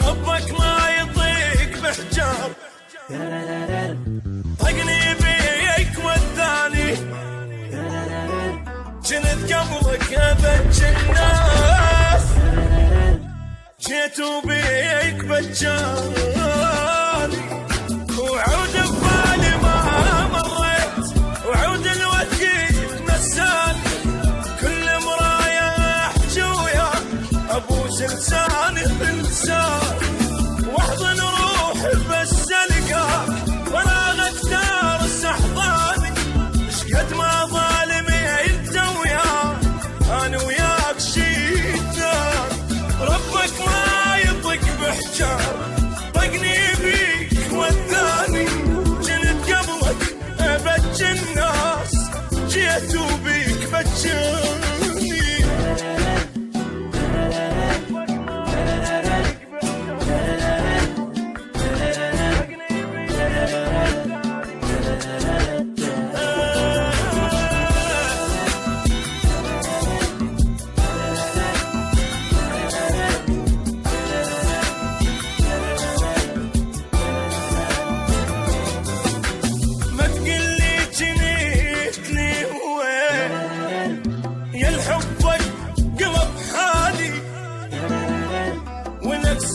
ربك ما يطيق بحجار طقني بيك والثاني جنت قبلك ابج الناس جيت وبيك بجاني وعود ببالي ما مريت وعود الوثيق نساني كل مرايا احجي ويا ابوس لساني بلسان واحضن روحي بس القاك فراغ اكثر استحضاني شقد ما ظالمي انت وياك انا وياك شيطان ربك ما يطق بحجار طقني بيك والثاني جنت قبلك ابج الناس جيت وبيك بجاني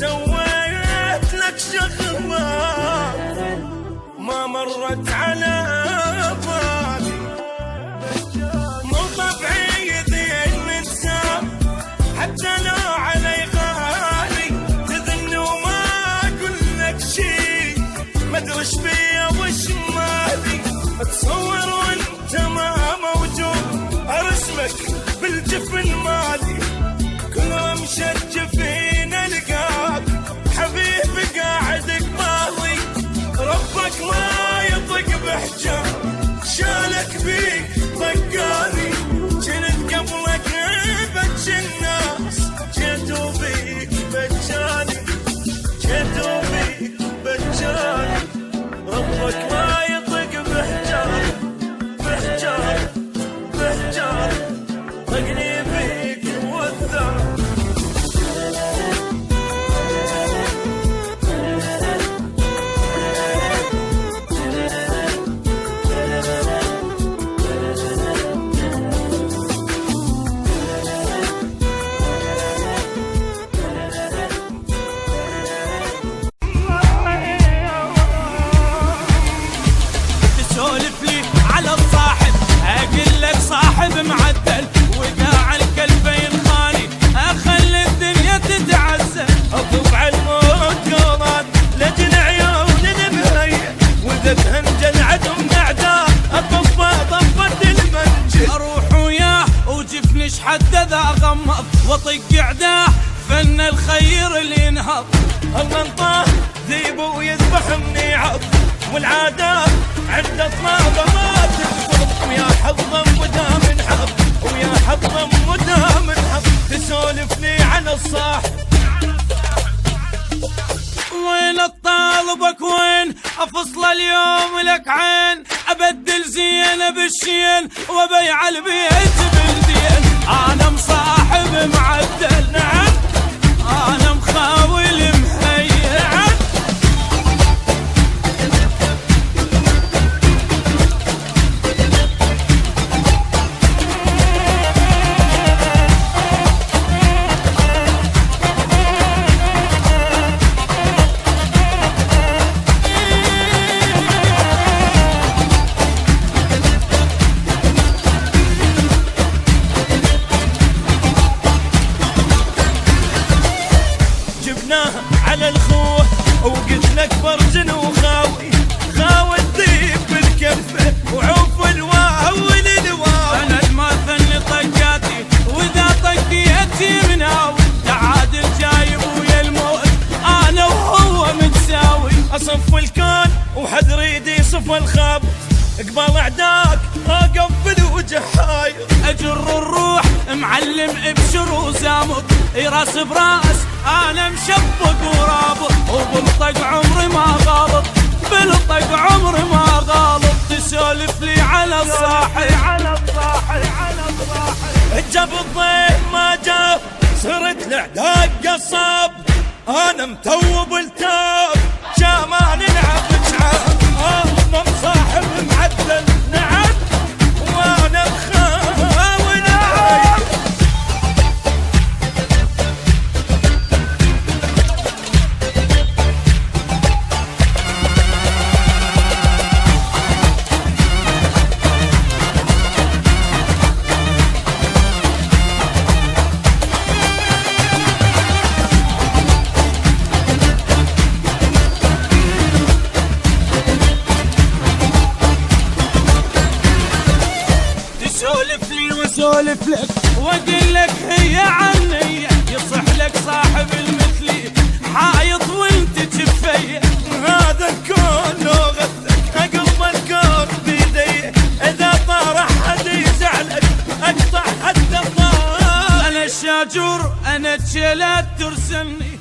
سويت لك شغلة ما مرت على بالي مو طبيعي ذي الانسان حتى لو علي غالي تذن وما اقول لك شي ما ادري ايش بيا وش مالي اتصور وانت ما موجود ارسمك بالجفن مالي كلهم شجفين القاك حبيبي قاعدك ماضي ربك ما يطق بحجار شالك بيك طقاني جنت قبلك بج الناس جيت وبيك بجاني جيت وبيك بجاني ربك ما يطق بحجار بحجار بحجار طقني بيك والثار تسولف لي على الصاحب اقول لك صاحب معدل وقاع الكلبين خاني اخلي الدنيا تتعزل اطب على الموت لجن عيون المهية وذبهم جلعة من اعداء طفت المنجل اروح وياه وجفني شحد ذا غمض واطق عداه فن الخير اللي ينهض الله انطاه ذيب ويذبح مني عض والعادات عند اطنابه ما تنفض ويا حظا مدام حظ ويا حظا مدام حظ تسولف لي على الصاحب وين اطالبك وين افصل اليوم لك عين ابدل زين بالشين وبيع البيت بالدين انا مصاحب معدل نعم انا مخاول مهيئ نعم على الخوه وقلت لك برجن وخاوي خاوي الذيب بالكفه وعوف الواو للواو انا الماثل لطقاتي واذا طقيتي مناوي تعادل جايب ويا الموت انا وهو متساوي اصف الكون وحد ريدي صف الخاب قبال اعداك اقبل وجحاير اجر الروح معلم ابشر وزامط راس براس انا مشبق ورابط وبالطق عمري ما غالط بالطق عمري ما غالط تسولف لي على الصاحي جاب الضيف ما جاب صرت لعداك قصاب، انا متوب التاب شامان نلعب شعاب. انا مصاحب معدل نعم وانا مخاول عيب. تسولف لي واسولف لك واقول لك هي عني، يصح لك صاحب المثلي حايط وانت جفيه. هذا الكون لغتك اقلب الكون بيدي، اذا طار احد يزعلك اقطع حد الضال. انا الشاجور انا تشيلات ترسلني